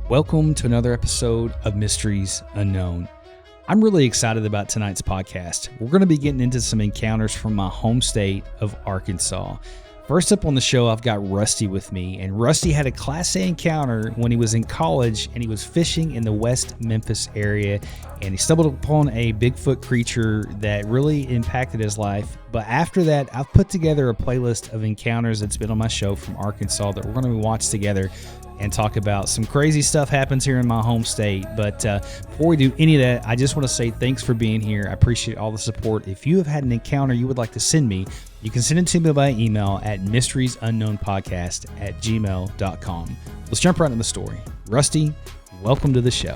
Welcome to another episode of Mysteries Unknown. I'm really excited about tonight's podcast. We're going to be getting into some encounters from my home state of Arkansas. First up on the show, I've got Rusty with me, and Rusty had a Class A encounter when he was in college, and he was fishing in the West Memphis area, and he stumbled upon a Bigfoot creature that really impacted his life. But after that, I've put together a playlist of encounters that's been on my show from Arkansas that we're going to watch together and talk about. Some crazy stuff happens here in my home state. But before we do any of that, I just want to say thanks for being here. I appreciate all the support. If you have had an encounter you would like to send me, you can send it to me by email at MysteriesUknownPodcast@gmail.com. Let's jump right into the story. Rusty, welcome to the show.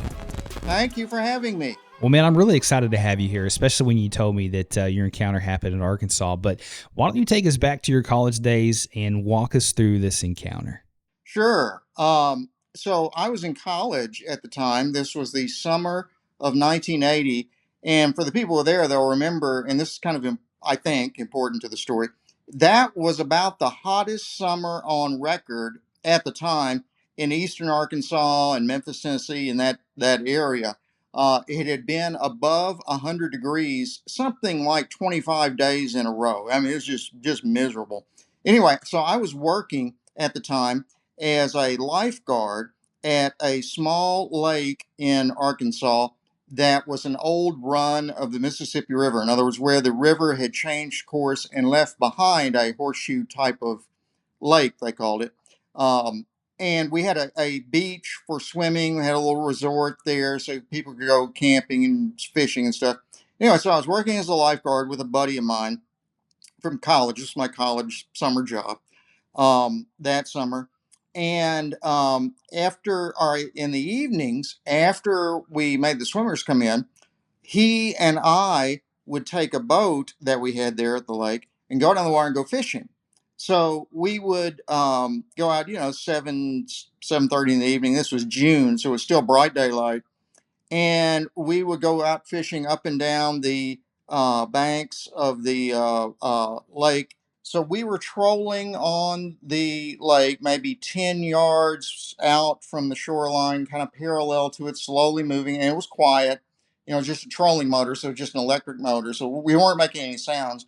Thank you for having me. Well, man, I'm really excited to have you here, especially when you told me that your encounter happened in Arkansas. But why don't you take us back to your college days and walk us through this encounter? Sure. So I was in college at the time. This was the summer of 1980. And for the people who are there, they'll remember, and this is kind of, I think, important to the story. That was about the hottest summer on record at the time in eastern Arkansas and Memphis, Tennessee, and that area. It had been above 100 degrees, something like 25 days in a row. I mean, it was just miserable. Anyway, so I was working at the time as a lifeguard at a small lake in Arkansas that was an old run of the Mississippi River. In other words, where the river had changed course and left behind a horseshoe type of lake, they called it. And we had a beach for swimming. We had a little resort there so people could go camping and fishing and stuff. Anyway, so I was working as a lifeguard with a buddy of mine from college. This was my college summer job that summer. And in the evenings, after we made the swimmers come in, he and I would take a boat that we had there at the lake and go down the water and go fishing. So we would go out, 7:30 in the evening. This was June, so it was still bright daylight, and we would go out fishing up and down the banks of the lake. So we were trolling on the lake, maybe 10 yards out from the shoreline, kind of parallel to it, slowly moving, and it was quiet. Just a trolling motor, so just an electric motor. So we weren't making any sounds.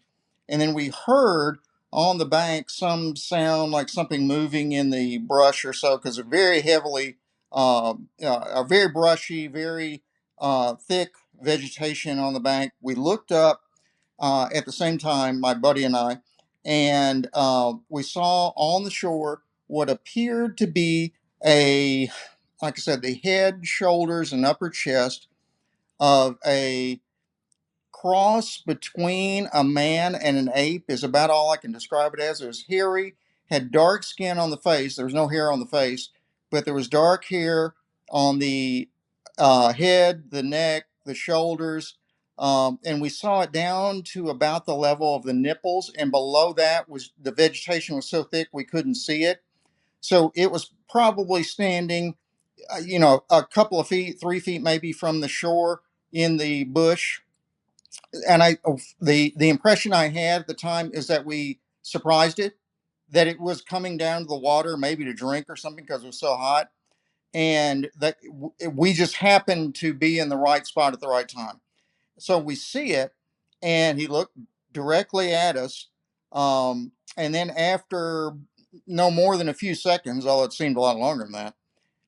And then we heard on the bank some sound like something moving in the brush or so, because they're very heavily very brushy, very thick vegetation on the bank. We looked up at the same time, my buddy and I, and we saw on the shore what appeared to be like I said, the head, shoulders, and upper chest of a cross between a man and an ape is about all I can describe it as. It was hairy, had dark skin on the face. There was no hair on the face, but there was dark hair on the head, the neck, the shoulders, and we saw it down to about the level of the nipples, and below that was the vegetation was so thick we couldn't see it. So it was probably standing, a couple of feet, 3 feet maybe from the shore in the bush. And the impression I had at the time is that we surprised it, that it was coming down to the water, maybe to drink or something because it was so hot, and that we just happened to be in the right spot at the right time. So we see it, and he looked directly at us, and then after no more than a few seconds, although it seemed a lot longer than that,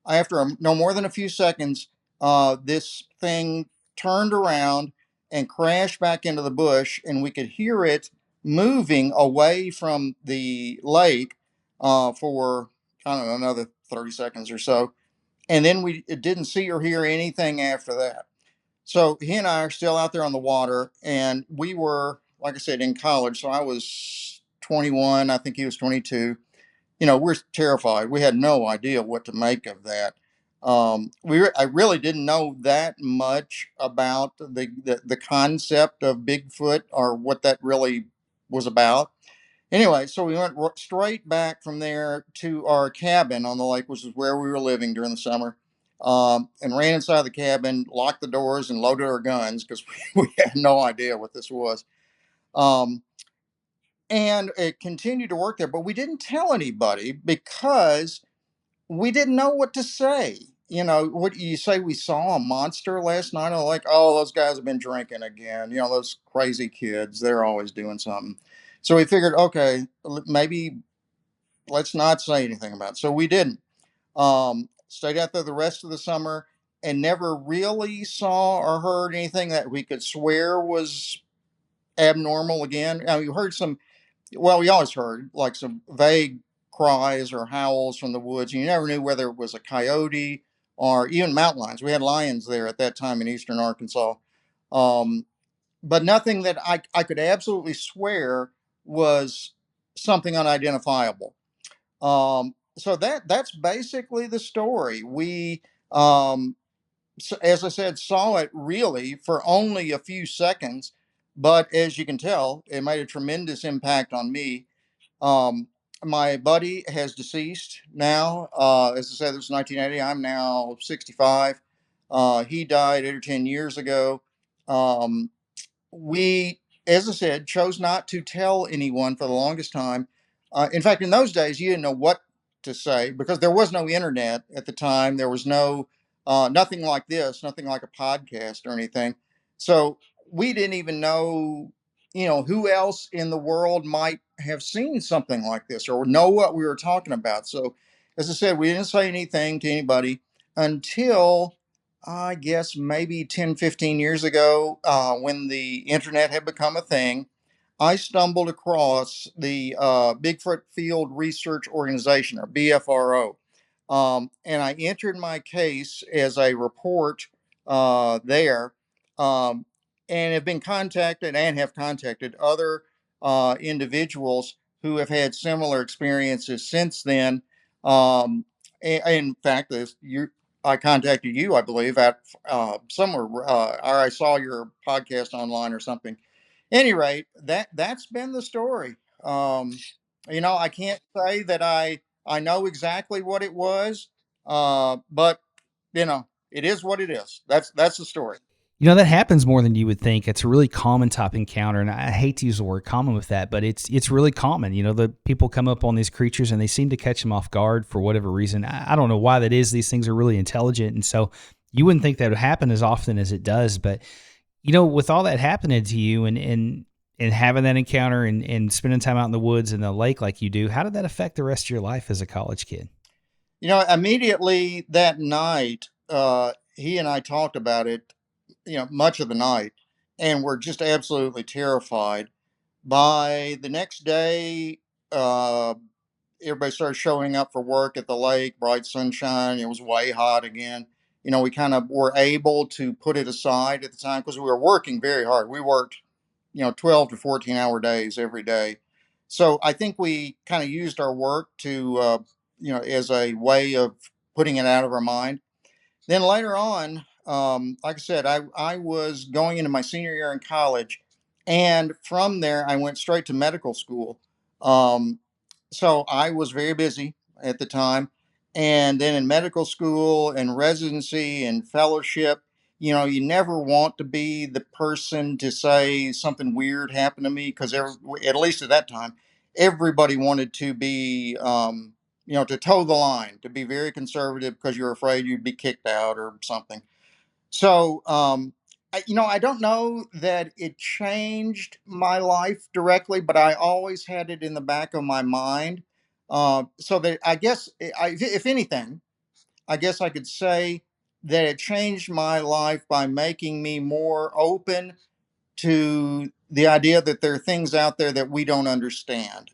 after no more than a few seconds, this thing turned around and crashed back into the bush, and we could hear it moving away from the lake for, I don't know, another 30 seconds or so. And then we didn't see or hear anything after that. So he and I are still out there on the water, and we were, like I said, in college. So I was 21, I think he was 22. We're terrified. We had no idea what to make of that. I really didn't know that much about the concept of Bigfoot or what that really was about. Anyway, so we went straight back from there to our cabin on the lake, which is where we were living during the summer, and ran inside the cabin, locked the doors, and loaded our guns because we had no idea what this was. Um, and it continued to work there, but we didn't tell anybody because we didn't know what to say. what you say, we saw a monster last night. I'm like, oh, those guys have been drinking again. Those crazy kids, they're always doing something. So we figured, okay, maybe let's not say anything about it. So we didn't. Stayed out there the rest of the summer and never really saw or heard anything that we could swear was abnormal again. We heard some, well, we always heard like some vague cries or howls from the woods. You never knew whether it was a coyote or even mountain lions. We had lions there at that time in eastern Arkansas. Um, but nothing that I could absolutely swear was something unidentifiable. So that's basically the story. We, as I said, saw it really for only a few seconds, but as you can tell, it made a tremendous impact on me. Um, my buddy has deceased now. As I said, this was 1980. I'm now 65. He died 8 or 10 years ago. Um, we, as I said, chose not to tell anyone for the longest time. In fact, in those days, you didn't know what to say because there was no internet at the time. There was no nothing like this, nothing like a podcast or anything. So we didn't even know, who else in the world might have seen something like this or know what we were talking about. So, as I said, we didn't say anything to anybody until I guess maybe 10, 15 years ago, when the internet had become a thing. I stumbled across the Bigfoot Field Research Organization, or BFRO. And I entered my case as a report there, um, and have been contacted and have contacted other individuals who have had similar experiences since then. In fact, I contacted you, I believe, at somewhere, or I saw your podcast online or something. Any rate, that's been the story. I can't say that I know exactly what it was, but it is what it is. That's the story. That happens more than you would think. It's a really common type encounter, and I hate to use the word common with that, but it's really common. The people come up on these creatures and they seem to catch them off guard for whatever reason. I don't know why that is. These things are really intelligent, and so you wouldn't think that would happen as often as it does. But with all that happening to you and having that encounter and spending time out in the woods and the lake like you do, how did that affect the rest of your life as a college kid? Immediately that night, he and I talked about it, much of the night, and we're just absolutely terrified. By the next day, everybody started showing up for work at the lake, bright sunshine. It was way hot again. We kind of were able to put it aside at the time because we were working very hard. We worked, 12 to 14-hour days every day. So I think we kind of used our work to, as a way of putting it out of our mind. Then later on, like I said, I was going into my senior year in college, and from there I went straight to medical school. Um, so I was very busy at the time, and then in medical school and residency and fellowship, you never want to be the person to say something weird happened to me because at least at that time, everybody wanted to be. To toe the line, to be very conservative because you're afraid you'd be kicked out or something. So, I don't know that it changed my life directly, but I always had it in the back of my mind. So that I guess, if anything, I guess I could say that it changed my life by making me more open to the idea that there are things out there that we don't understand.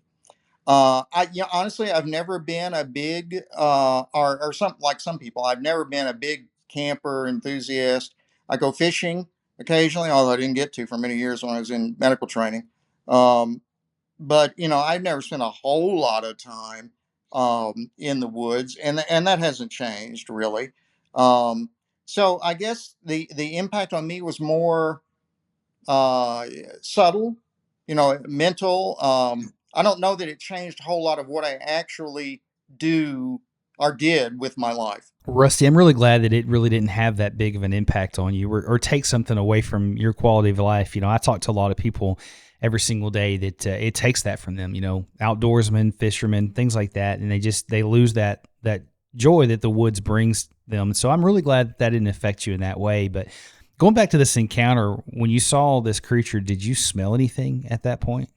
Honestly, I've never been a big, or some like some people. I've never been a big camper enthusiast. I go fishing occasionally, although I didn't get to for many years when I was in medical training. Um, but I've never spent a whole lot of time in the woods, and that hasn't changed really. Um, so I guess the impact on me was more uh, subtle, mental. I don't know that it changed a whole lot of what I actually do or did with my life. Rusty, I'm really glad that it really didn't have that big of an impact on you or take something away from your quality of life. I talk to a lot of people every single day that it takes that from them, outdoorsmen, fishermen, things like that. And they lose that joy that the woods brings them. So I'm really glad that didn't affect you in that way. But going back to this encounter, when you saw this creature, did you smell anything at that point?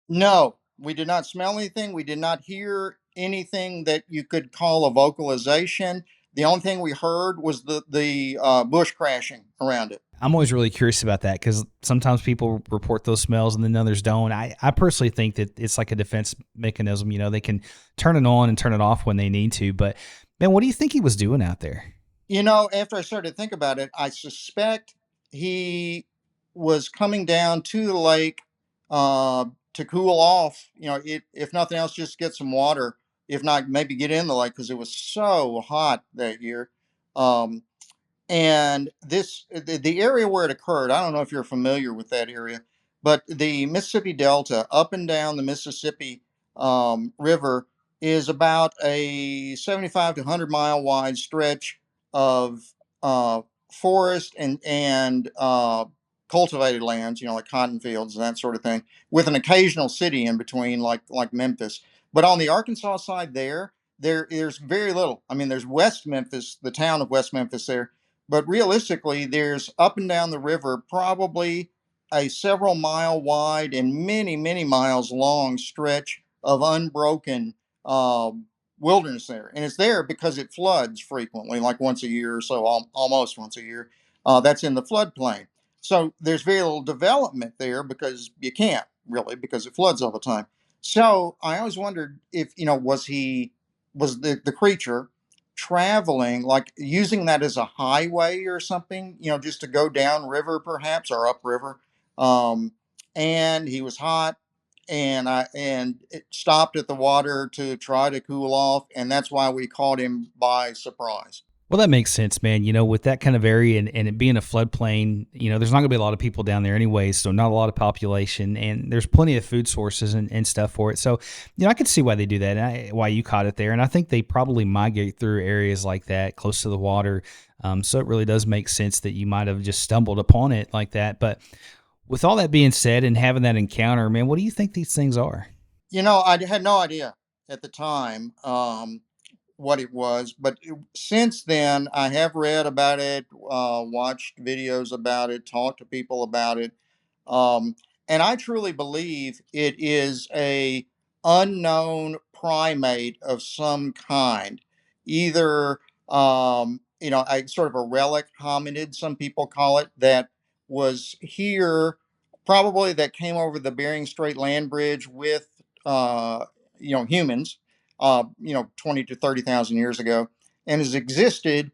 No, we did not smell anything. We did not hear anything that you could call a vocalization. The only thing we heard was the bush crashing around it. I'm always really curious about that because sometimes people report those smells and then others don't. I personally think that it's like a defense mechanism. You know, they can turn it on and turn it off when they need to. But man, what do you think he was doing out there? After I started to think about it, I suspect he was coming down to the lake to cool off. If nothing else, just get some water. If not, maybe get in the lake because it was so hot that year. Um, and the area where it occurred, I don't know if you're familiar with that area, but the Mississippi Delta up and down the Mississippi River is about a 75 to 100 mile wide stretch of uh, forest and cultivated lands, like cotton fields and that sort of thing, with an occasional city in between, like Memphis. But on the Arkansas side, there's very little. I mean, there's West Memphis, the town of West Memphis there, but realistically, there's up and down the river probably a several mile wide and many, many miles long stretch of unbroken uh, wilderness there. And it's there because it floods frequently, like once a year or so, almost once a year. That's in the floodplain. So there's very little development there because you can't really, because it floods all the time. So I always wondered if, was the creature traveling, like using that as a highway or something, just to go down river perhaps or upriver. Um, and he was hot, and it stopped at the water to try to cool off, and that's why we caught him by surprise. Well, that makes sense, man. You know, with that kind of area and it being a floodplain, there's not going to be a lot of people down there anyways, so not a lot of population, and there's plenty of food sources and stuff for it. So, I could see why they do that, and why you caught it there. And I think they probably migrate through areas like that, close to the water. So it really does make sense that you might have just stumbled upon it like that. But with all that being said and having that encounter, man, what do you think these things are? I had no idea at the time. What it was. But since then, I have read about it, watched videos about it, talked to people about it, um, and I truly believe it is a unknown primate of some kind, either sort of a relic hominid, some people call it, that was here, probably that came over the Bering Strait land bridge with humans 20 to 30,000 years ago, and has existed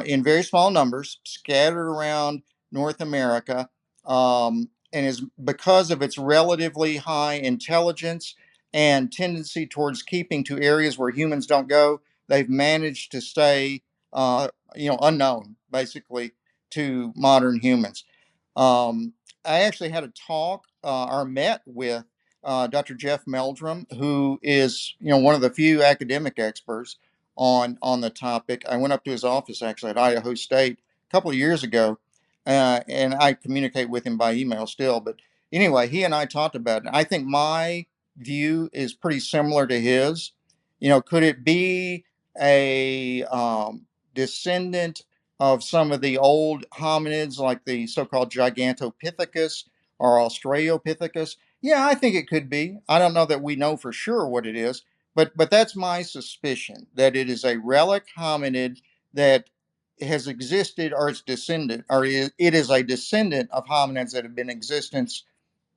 in very small numbers, scattered around North America, and is because of its relatively high intelligence and tendency towards keeping to areas where humans don't go. They've managed to stay, unknown, basically, to modern humans. Um, I actually had a talk or met with Dr. Jeff Meldrum, who is one of the few academic experts on the topic. I went up to his office actually at Idaho State a couple of years ago, and I communicate with him by email still. But anyway, he and I talked about it. I think my view is pretty similar to his. Could it be a descendant of some of the old hominids like the so-called Gigantopithecus or Australopithecus? Yeah, I think it could be. I don't know that we know for sure what it is, but that's my suspicion that it is a relic hominid that has existed, or its descendant, or it is a descendant of hominids that have been in existence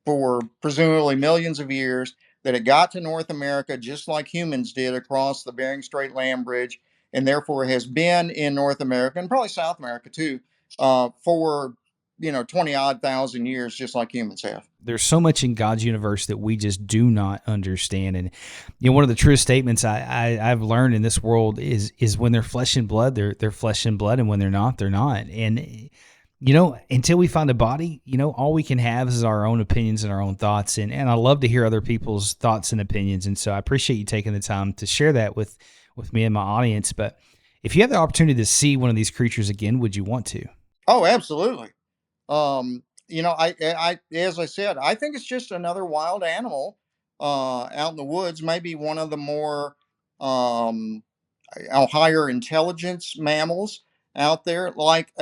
for presumably millions of years, that it got to North America just like humans did across the Bering Strait land bridge, and therefore has been in North America and probably South America too, for 20 odd thousand years, just like humans have. There's so much in God's universe that we just do not understand. And one of the truest statements I've learned in this world is when they're flesh and blood, they're flesh and blood, and when they're not, they're not. And until we find a body, all we can have is our own opinions and our own thoughts. And I love to hear other people's thoughts and opinions. And so I appreciate you taking the time to share that with me and my audience. But if you have the opportunity to see one of these creatures again, would you want to? Oh, absolutely. As I said, I think it's just another wild animal out in the woods. Maybe one of the more, um, higher intelligence mammals out there, like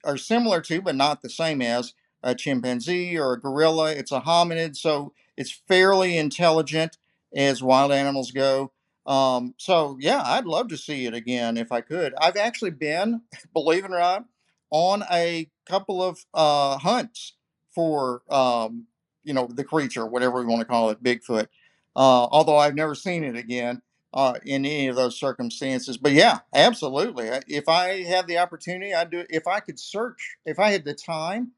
are similar to, but not the same as a chimpanzee or a gorilla. It's a hominid, so it's fairly intelligent as wild animals go. So yeah, I'd love to see it again if I could. I've actually been, believe it or not, on a couple of hunts for the creature, whatever we want to call it, Bigfoot. Although I've never seen it again in any of those circumstances. But yeah, absolutely. If I had the opportunity, I'd do it. If I could search, if I had the time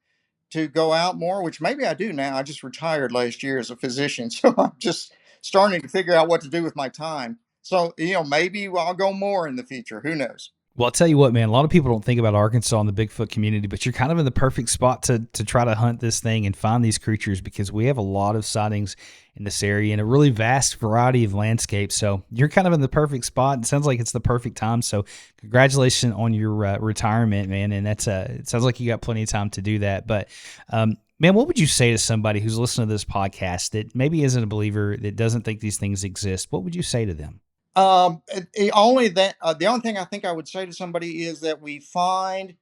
to go out more, which maybe I do now. I just retired last year as a physician, so I'm just starting to figure out what to do with my time. So, maybe I'll go more in the future. Who knows? Well, I'll tell you what, man, a lot of people don't think about Arkansas and the Bigfoot community, but you're kind of in the perfect spot to try to hunt this thing and find these creatures, because we have a lot of sightings in this area and a really vast variety of landscapes. So you're kind of in the perfect spot. It sounds like it's the perfect time. So congratulations on your retirement, man. And it sounds like you got plenty of time to do that. But man, what would you say to somebody who's listening to this podcast that maybe isn't a believer, that doesn't think these things exist? What would you say to them? The only thing I think I would say to somebody is that we find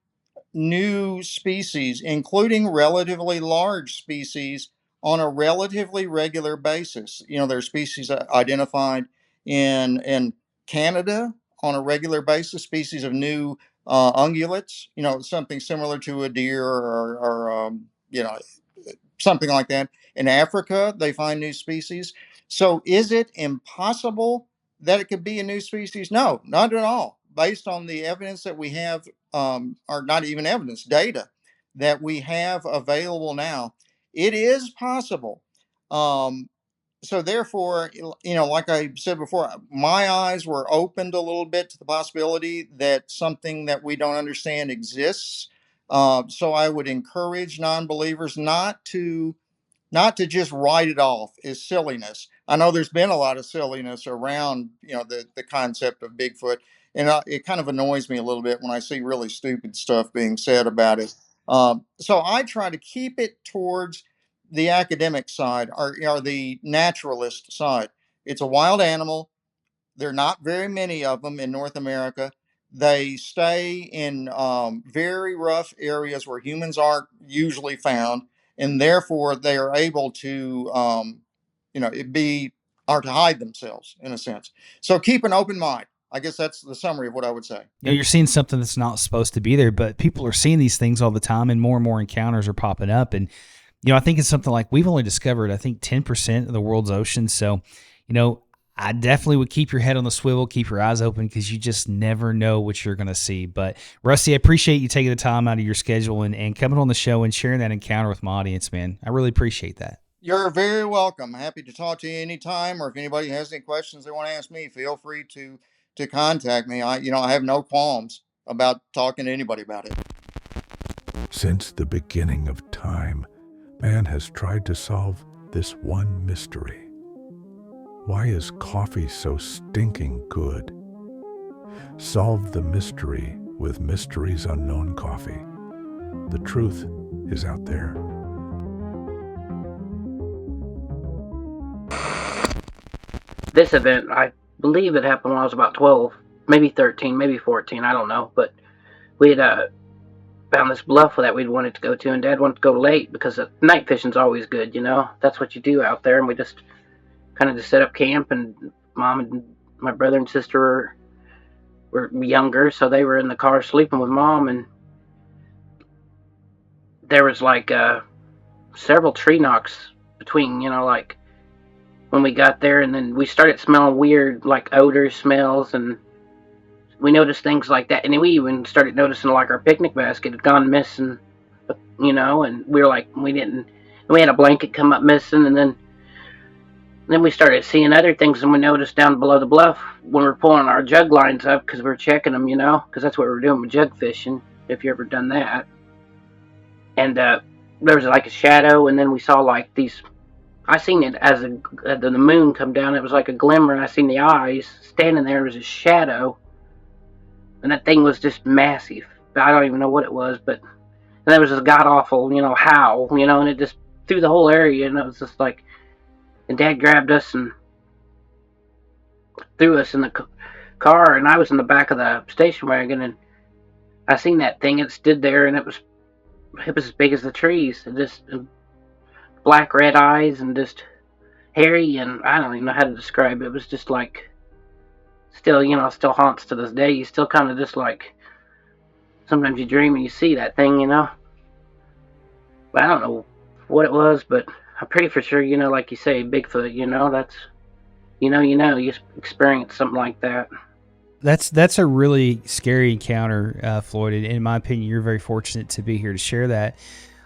new species, including relatively large species, on a relatively regular basis. There are species identified in Canada on a regular basis, species of new ungulates. Something similar to a deer or something like that. In Africa, they find new species. So is it impossible that it could be a new species? No, not at all. Based on the evidence that we have, or not even evidence, data that we have available now, it is possible. So therefore, like I said before, my eyes were opened a little bit to the possibility that something that we don't understand exists. So I would encourage non-believers not to just write it off as silliness. I know there's been a lot of silliness around, the concept of Bigfoot, and it kind of annoys me a little bit when I see really stupid stuff being said about it. So I try to keep it towards the academic side, or the naturalist side. It's a wild animal. There are not very many of them in North America. They stay in very rough areas where humans aren't usually found, and therefore they are able to, it be or to hide themselves in a sense. So keep an open mind. I guess that's the summary of what I would say. You're seeing something that's not supposed to be there, but people are seeing these things all the time, and more encounters are popping up. And I think it's something like we've only discovered, I think, 10% of the world's oceans. So, I definitely would keep your head on the swivel, keep your eyes open, because you just never know what you're going to see. But Rusty, I appreciate you taking the time out of your schedule and coming on the show and sharing that encounter with my audience, man. I really appreciate that. You're very welcome. Happy to talk to you anytime, or if anybody has any questions they want to ask me, feel free to contact me. I have no qualms about talking to anybody about it. Since the beginning of time, man has tried to solve this one mystery. Why is coffee so stinking good? Solve the mystery with Mysteries Unknown Coffee. The truth is out there. This event, I believe it happened when I was about 12, maybe 13, maybe 14, I don't know. But we had found this bluff that we'd wanted to go to, and Dad wanted to go late because night fishing's always good, That's what you do out there, and we just kind of just set up camp, and Mom and my brother and sister were younger, so they were in the car sleeping with Mom, and there was like several tree knocks between, like when we got there, and then we started smelling weird, like odor smells, and we noticed things like that, and then we even started noticing like our picnic basket had gone missing, and we were like, we had a blanket come up missing, and then we started seeing other things, and we noticed down below the bluff when we were pulling our jug lines up, because we were checking them, because that's what we were doing with jug fishing, if you ever done that. And there was like a shadow, and then we saw like these, I seen it as the moon come down, it was like a glimmer, and I seen the eyes standing there. It was a shadow, and that thing was just massive. I don't even know what it was, but there was this god-awful, howl, and it just through the whole area, and it was just like, and Dad grabbed us and threw us in the car, and I was in the back of the station wagon, and I seen that thing. It stood there, and it was as big as the trees, and just black red eyes, and just hairy, and I don't even know how to describe it. It was just like still, still haunts to this day. You still kind of just like sometimes you dream and you see that thing, But I don't know what it was, but I'm pretty for sure, like you say, Bigfoot. That's you experience something like that. That's a really scary encounter, Floyd. And in my opinion, you're very fortunate to be here to share that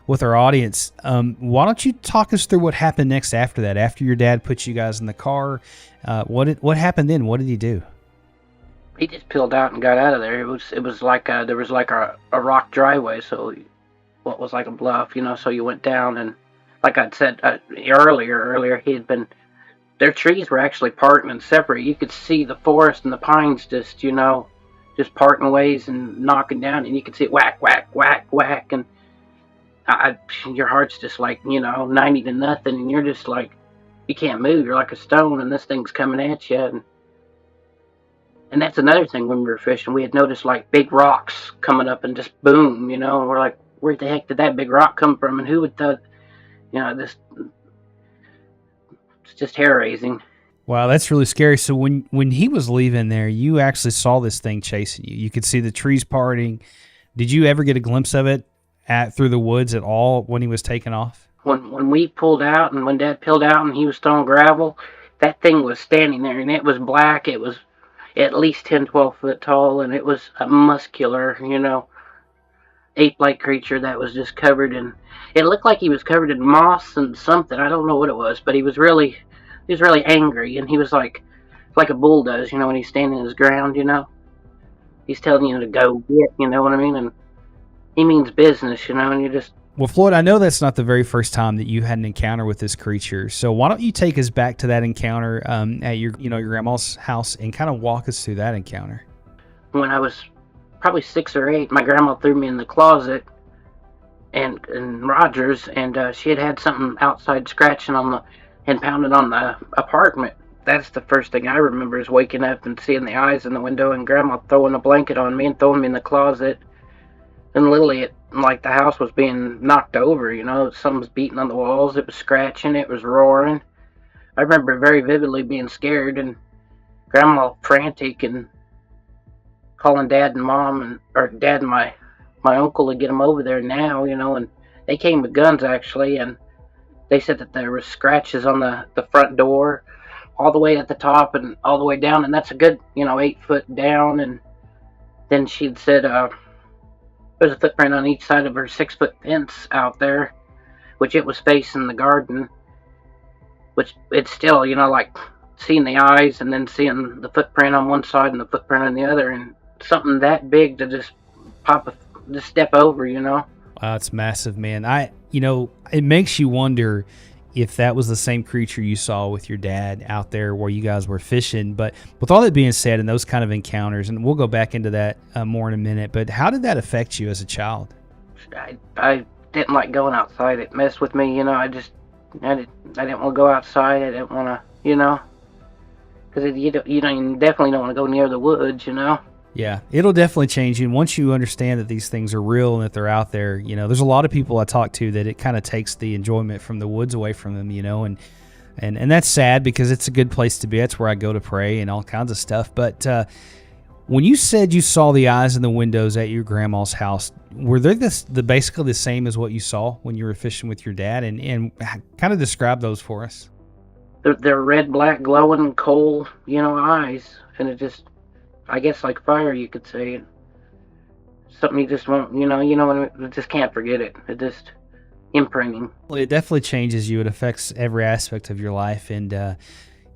with our audience. Why don't you talk us through what happened next after that? After your dad put you guys in the car, what happened then? What did he do? He just peeled out and got out of there. It was like there was like a rock driveway, so what was like a bluff, So you went down, and like I'd said earlier, he had been. Their trees were actually parting and separate. You could see the forest and the pines just parting ways and knocking down, and you could see it whack, whack, whack, whack, and your heart's just like 90 to nothing, and you're just like you can't move. You're like a stone, and this thing's coming at you. And that's another thing when we were fishing. We had noticed like big rocks coming up and just boom, and we're like, where the heck did that big rock come from? And who would thought, this. It's just hair raising. Wow, that's really scary. So when he was leaving there, you actually saw this thing chasing you. You could see the trees parting. Did you ever get a glimpse of it through the woods at all when he was taking off? When we pulled out and when Dad peeled out and he was throwing gravel, that thing was standing there, and it was black. It was at least 10, 12 foot tall, and it was a muscular, ape-like creature that was just covered in. It looked like he was covered in moss and something. I don't know what it was, but he was really angry, and he was like a bull does, when he's standing his ground, He's telling you to go get, you know what I mean? And he means business, and you just. Well, Floyd, I know that's not the very first time that you had an encounter with this creature. So why don't you take us back to that encounter at your grandma's house and kind of walk us through that encounter? When I was probably 6 or 8, my grandma threw me in the closet and Rogers, and she had something outside scratching and pounding on the apartment. That's the first thing I remember is waking up and seeing the eyes in the window and Grandma throwing a blanket on me and throwing me in the closet. And literally, it like the house was being knocked over, Something was beating on the walls. It was scratching. It was roaring. I remember very vividly being scared and Grandma frantic and calling Dad and Mom or Dad and my uncle to get them over there now, and they came with guns actually, and they said that there was scratches on the front door all the way at the top and all the way down, and that's a good 8 foot down. And then she'd said there's a footprint on each side of her 6 foot fence out there, which it was facing the garden, which it's still like seeing the eyes and then seeing the footprint on one side and the footprint on the other, and something that big to just just step over. Wow, it's massive, man. It makes you wonder if that was the same creature you saw with your dad out there where you guys were fishing. But with all that being said, and those kind of encounters, and we'll go back into that more in a minute, but how did that affect you as a child? I didn't like going outside. It messed with me, I didn't want to go outside. I didn't want to, because you definitely don't want to go near the woods, Yeah, it'll definitely change you. And once you understand that these things are real and that they're out there, there's a lot of people I talk to that it kind of takes the enjoyment from the woods away from them, and that's sad because it's a good place to be. That's where I go to pray and all kinds of stuff. But when you said you saw the eyes in the windows at your grandma's house, were they basically the same as what you saw when you were fishing with your dad? And kind of describe those for us. They're red, black, glowing coal, eyes, and it just. I guess like fire, you could say. Something you just won't, you just can't forget it. It just imprinting. Well, it definitely changes you. It affects every aspect of your life, and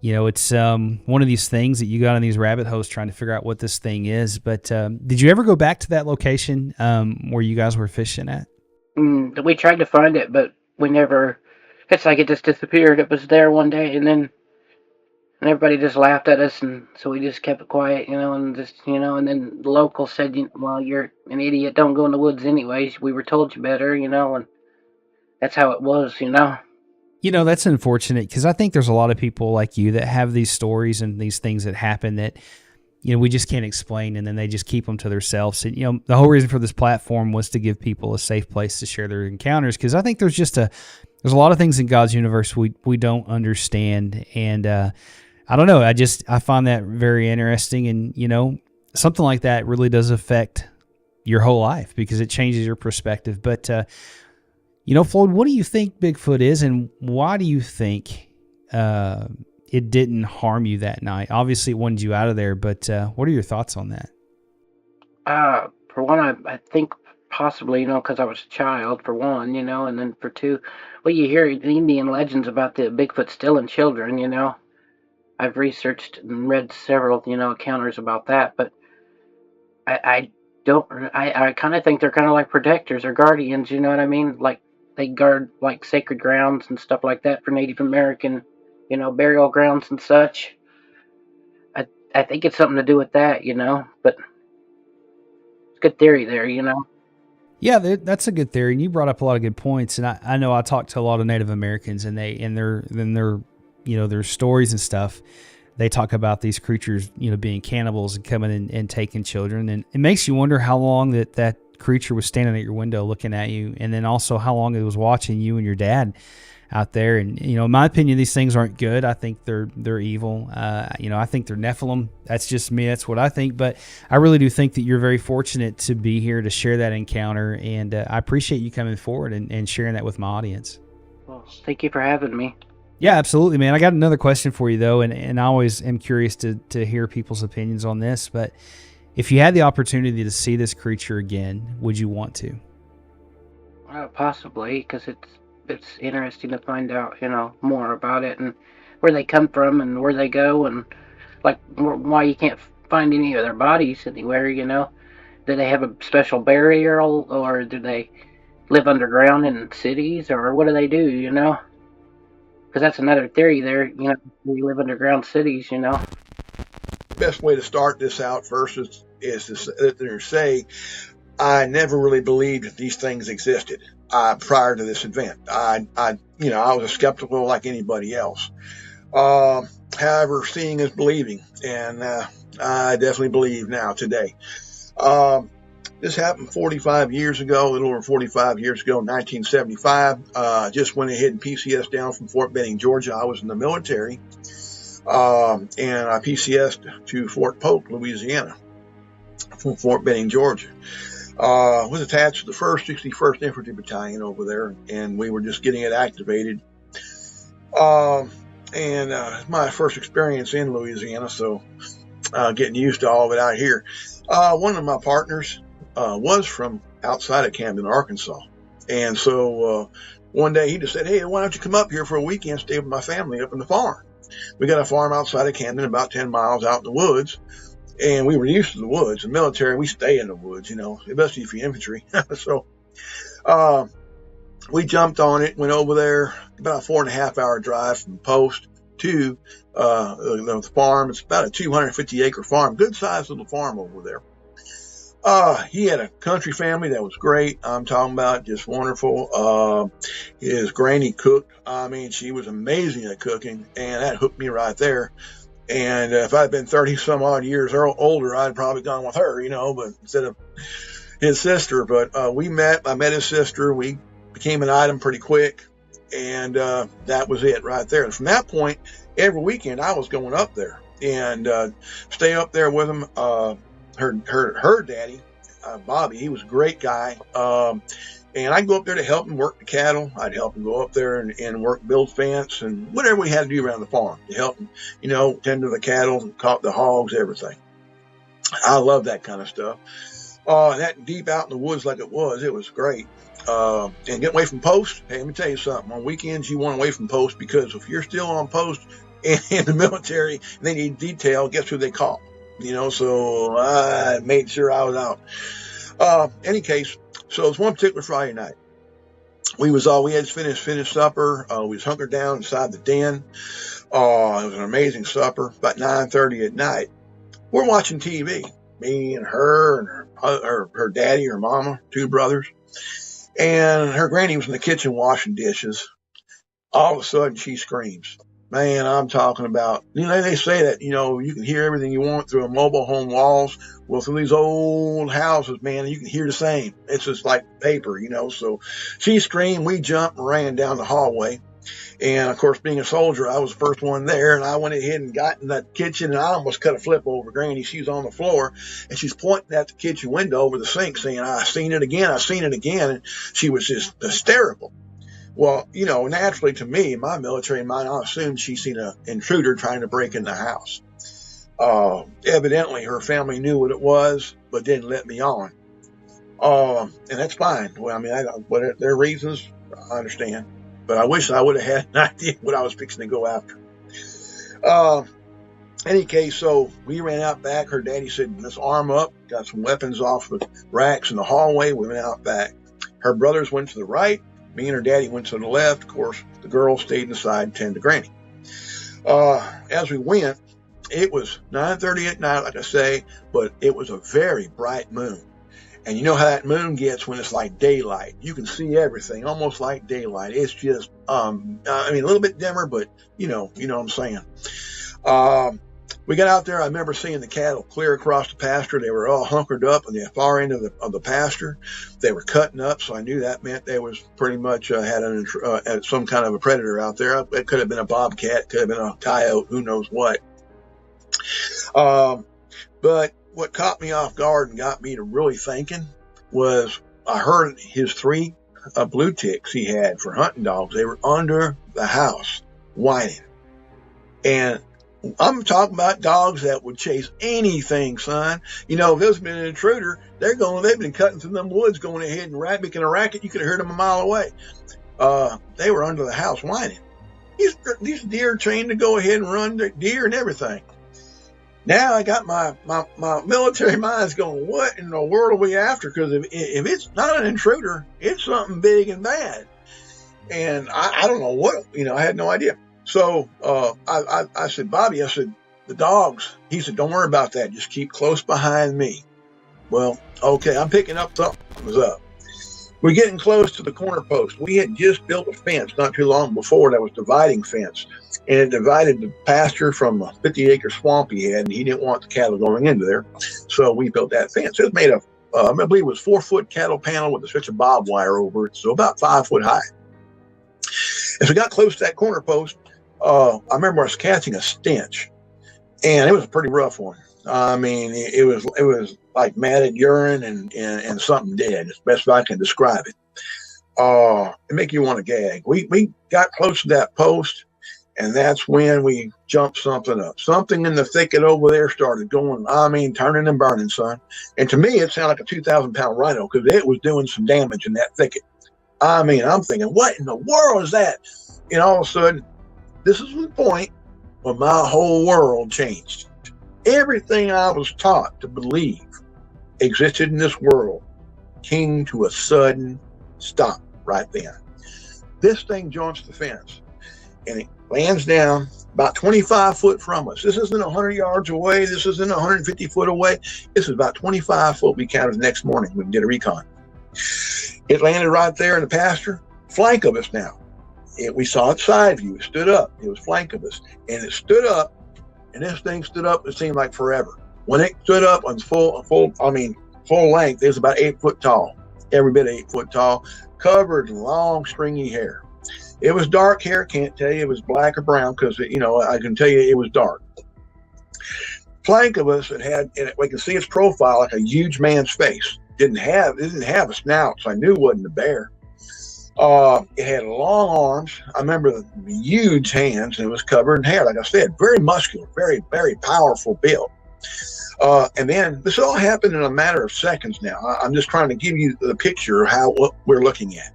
it's one of these things that you got in these rabbit holes trying to figure out what this thing is. But did you ever go back to that location where you guys were fishing at? We tried to find it, but we never. It's like it just disappeared. It was there one day, and everybody just laughed at us, and so we just kept it quiet, and just, and then the local said, well, you're an idiot, don't go in the woods anyways, we were told you better, and that's how it was, That's unfortunate, because I think there's a lot of people like you that have these stories and these things that happen that we just can't explain, and then they just keep them to themselves. And, the whole reason for this platform was to give people a safe place to share their encounters, because I think there's a lot of things in God's universe we don't understand, and I don't know. I find that very interesting, and something like that really does affect your whole life because it changes your perspective. But Floyd, what do you think Bigfoot is, and why do you think it didn't harm you that night? Obviously, it wanted you out of there, but what are your thoughts on that? For one, I think possibly, because I was a child, for one, and then for two, well, you hear the Indian legends about the Bigfoot stealing children, I've researched and read several, encounters about that, but I kind of think they're kind of like protectors or guardians, you know what I mean? Like they guard like sacred grounds and stuff like that for Native American, burial grounds and such. I think it's something to do with that, but it's a good theory there, Yeah, that's a good theory, and you brought up a lot of good points. And I know I talked to a lot of Native Americans, and their stories and stuff. They talk about these creatures, being cannibals and coming in and taking children, and it makes you wonder how long that creature was standing at your window looking at you, and then also how long it was watching you and your dad out there. And in my opinion, these things aren't good. I think they're evil. I think they're Nephilim. That's just me. That's what I think. But I really do think that you're very fortunate to be here to share that encounter, and I appreciate you coming forward and sharing that with my audience. Well, thank you for having me. Yeah, absolutely, man. I got another question for you, though, and I always am curious to hear people's opinions on this. But if you had the opportunity to see this creature again, would you want to? Possibly, because it's interesting to find out, more about it and where they come from and where they go, and like why you can't find any of their bodies anywhere. Do they have a special burial, or do they live underground in cities, or what do they do? Because that's another theory there. We live underground cities. The best way to start this out first is to say I never really believed that these things existed prior to this event. I was skeptical like anybody else. However, seeing is believing, and I definitely believe now today. This happened 45 years ago, a little over 45 years ago, in 1975. Just went ahead and PCS down from Fort Benning, Georgia. I was in the military, and I PCSed to Fort Polk, Louisiana, from Fort Benning, Georgia. Was attached to the 1st 61st Infantry Battalion over there, and we were just getting it activated. My first experience in Louisiana, so getting used to all of it out here. One of my partners was from outside of Camden, Arkansas. And so one day he just said, "Hey, why don't you come up here for a weekend, stay with my family up in the farm?" We got a farm outside of Camden, about 10 miles out in the woods. And we were used to the woods. The military, we stay in the woods, especially if you're infantry. So we jumped on it, went over there, about a 4.5-hour drive from post to the farm. It's about a 250-acre farm, good-sized little farm over there. He had a country family that was great. I'm talking about just wonderful. His granny cooked. I mean, she was amazing at cooking, and that hooked me right there. And if I'd been 30 some odd years older, I'd probably gone with her, but instead of his sister. But I met his sister. We became an item pretty quick. And that was it right there. And from that point, every weekend I was going up there and stay up there with him. Her daddy, Bobby, he was a great guy. And I'd go up there to help him work the cattle. I'd help him go up there and work, build fence, and whatever we had to do around the farm to help him, tend to the cattle, caught the hogs, everything. I love that kind of stuff. That deep out in the woods like it was great. And getting away from post, hey, let me tell you something. On weekends, you want away from post, because if you're still on post in the military and they need detail, guess who they call? So I made sure I was out. Any case, so it was one particular Friday night. We had finished supper. We was hunkered down inside the den. It was an amazing supper. About 9:30 at night, we're watching TV. Me and her and her daddy, her mama, 2 brothers, and her granny was in the kitchen washing dishes. All of a sudden, she screams. Man, I'm talking about, they say that, you can hear everything you want through a mobile home walls. Well, through these old houses, man, you can hear the same. It's just like paper, So she screamed, we jumped and ran down the hallway. And of course, being a soldier, I was the first one there, and I went ahead and got in that kitchen, and I almost cut a flip over Granny. She was on the floor, and she's pointing at the kitchen window over the sink, saying, I seen it again. And she was just hysterical. Well, naturally to me, in my military mind, I assumed she seen an intruder trying to break in the house. Evidently, her family knew what it was, but didn't let me on. And that's fine. Well, I mean, what their reasons, I understand. But I wish I would have had an idea what I was fixing to go after. Any case, so we ran out back. Her daddy said, let's arm up. Got some weapons off the racks in the hallway. We went out back. Her brothers went to the right. Me and her daddy went to the left. Of course, the girl stayed inside and tended to Granny. As we went, it was 9:30 at night, like I say, but it was a very bright moon. And you know how that moon gets when it's like daylight. You can see everything, almost like daylight. It's just, a little bit dimmer, but you know what I'm saying. We got out there. I remember seeing the cattle clear across the pasture. They were all hunkered up on the far end of the pasture. They were cutting up, so I knew that meant they was pretty much had some kind of a predator out there. It could have been a bobcat, could have been a coyote, who knows what. But what caught me off guard and got me to really thinking was I heard his 3 blue ticks he had for hunting dogs. They were under the house whining. And I'm talking about dogs that would chase anything, son. If there's been an intruder, they've been cutting through them woods, going ahead and making a racket. You could have heard them a mile away. They were under the house whining. These deer trained to go ahead and run deer and everything. Now I got my military mind's going, what in the world are we after? Because if it's not an intruder, it's something big and bad. And I don't know what, I had no idea. So I said, Bobby, the dogs. He said, don't worry about that. Just keep close behind me. Well, okay, I'm picking up something was up. We're getting close to the corner post. We had just built a fence not too long before that was dividing fence. And it divided the pasture from a 50-acre swamp he had, and he didn't want the cattle going into there. So we built that fence. It was made of, I believe it was 4-foot cattle panel with a stretch of barbed wire over it, so about 5 foot high. As we got close to that corner post, I remember I was catching a stench, and it was a pretty rough one. I mean, it was like matted urine and something dead, as best I can describe it. It make you want to gag. We got close to that post, and that's when we jumped something up. Something in the thicket over there started going, turning and burning, son. And to me, it sounded like a 2,000-pound rhino because it was doing some damage in that thicket. I'm thinking, what in the world is that? And all of a sudden, this is the point where my whole world changed. Everything I was taught to believe existed in this world came to a sudden stop right then. This thing jumps the fence, and it lands down about 25 foot from us. This isn't 100 yards away. This isn't 150 foot away. This is about 25 foot. We counted the next morning when we did a recon. It landed right there in the pasture, flank of us now. We saw it side view. It stood up. It was flank of us. And it stood up, and this thing stood up, it seemed like forever. When it stood up on full length, it was about 8 foot tall. Every bit 8 foot tall, covered in long, stringy hair. It was dark hair. Can't tell you it was black or brown because, I can tell you it was dark. Flank of us, we could see its profile like a huge man's face. It didn't have a snout, so I knew it wasn't a bear. It had long arms. I remember the huge hands, and it was covered in hair. Like I said, very muscular, very, very powerful build. And then this all happened in a matter of seconds now. I'm just trying to give you the picture of what we're looking at.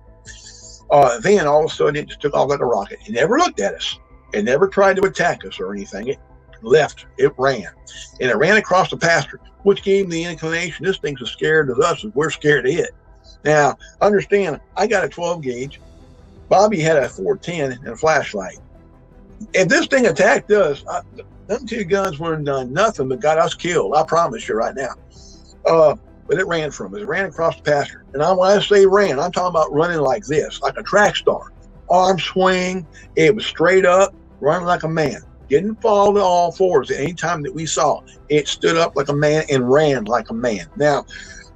Then all of a sudden it just took off like a rocket. It never looked at us. It never tried to attack us or anything. It left. It ran. And it ran across the pasture, which gave me the inclination this thing's as scared of us as we're scared of it. Now, understand, I got a 12 gauge. Bobby had a 410 and a flashlight. If this thing attacked us, them 2 guns wouldn't have done nothing but got us killed. I promise you right now. But it ran from us. It ran across the pasture. And when I say ran, I'm talking about running like this, like a track star. Arm swing. It was straight up, running like a man. Didn't fall to all fours at any time that we saw. It stood up like a man and ran like a man. Now,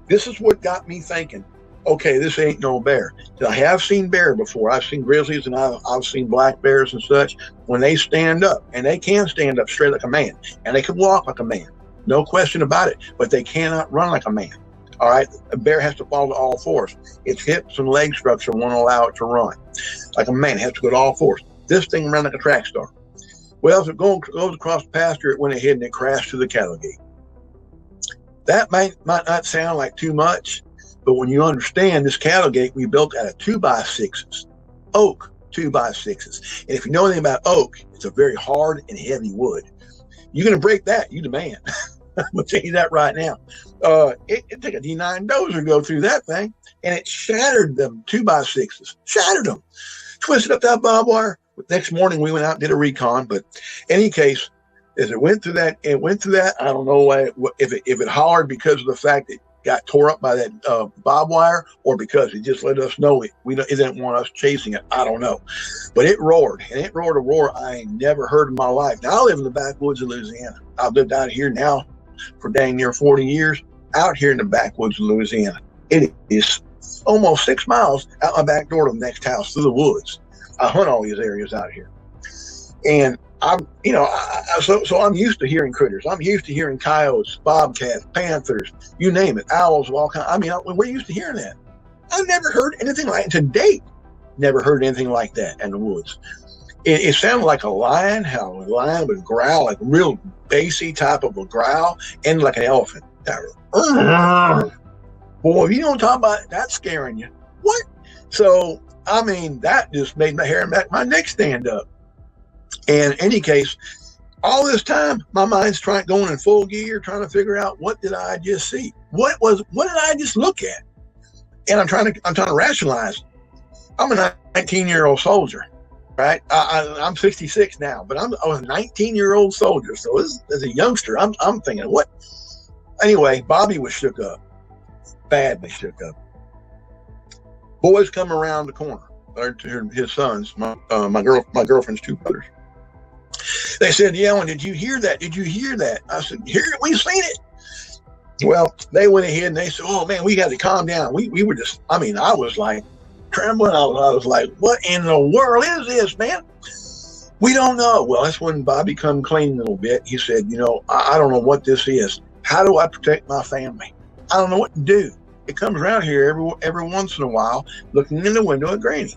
this is what got me thinking, okay, this ain't no bear. I have seen bear before. I've seen grizzlies and I've seen black bears and such. When they stand up, and they can stand up straight like a man, and they can walk like a man, no question about it, but they cannot run like a man. All right, a bear has to fall to all fours. Its hips and leg structure won't allow it to run like a man. It has to go to all fours. This thing ran like a track star. Well, as it goes across the pasture, it went ahead and it crashed through the cattle gate. That might not sound like too much, but when you understand this cattle gate we built out of 2x6s, oak 2x6s. And if you know anything about oak, it's a very hard and heavy wood. You're going to break that, you the man. I'm going to tell you that right now. It took a D9 dozer to go through that thing, and it shattered them 2x6s. Shattered them. Twisted up that barbed wire. Next morning, we went out and did a recon. But in any case, as it went through that, I don't know why, if it hollered because of the fact that it got tore up by that barbed wire, or because it just let us know it didn't want us chasing it. I don't know. But it roared, and it roared a roar I ain't never heard in my life. Now, I live in the backwoods of Louisiana. I've lived out here now for dang near 40 years, out here in the backwoods of Louisiana. It is almost 6 miles out my back door to the next house through the woods. I hunt all these areas out here. And I'm used to hearing critters. I'm used to hearing coyotes, bobcats, panthers, you name it, owls of all kinds. I mean, we're used to hearing that. I've never heard anything like it to date. Never heard anything like that in the woods. It sounded like a lion, how a lion would growl, like real bassy type of a growl, and like an elephant. Boy, if you don't talk about that scaring you, what? So, I mean, that just made my hair and my neck stand up. And in any case, all this time, my mind's going in full gear, trying to figure out, what did I just see? What did I just look at? And I'm trying to rationalize. I'm a 19-year-old soldier, right? I'm 66 now, but I was a 19-year-old soldier. So as a youngster, I'm thinking, what? Anyway, Bobby was shook up, badly shook up. Boys come around the corner. His sons, my girlfriend's two brothers. They said, "Yeah, did you hear that? Did you hear that?" I said, "We've seen it." Well, they went ahead and they said, "Oh man, we got to calm down." We were just, I was like trembling. I was like, "What in the world is this, man?" We don't know. Well, that's when Bobby come clean a little bit. He said, I don't know what this is. How do I protect my family? I don't know what to do. It comes around here every once in a while, looking in the window at Granny.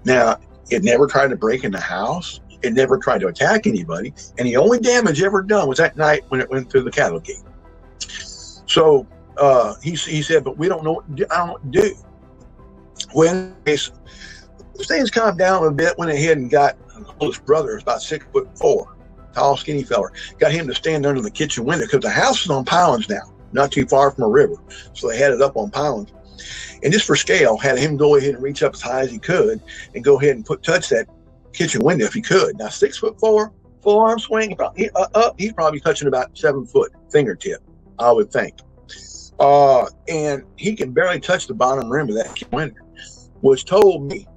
Now, it never tried to break in the house. It never tried to attack anybody. And the only damage ever done was that night when it went through the cattle gate. So he said, but we don't know what to do. I don't know what to do. When things calmed down a bit, went ahead and got his brother, about 6'4", tall, skinny fella, got him to stand under the kitchen window because the house is on pilings now, not too far from a river. So they had it up on pilings. And just for scale, had him go ahead and reach up as high as he could and go ahead and touch that kitchen window if he could. Now, 6'4", full arm swing, he's probably touching about 7 foot fingertip, I would think. And he can barely touch the bottom rim of that kitchen window, which told me,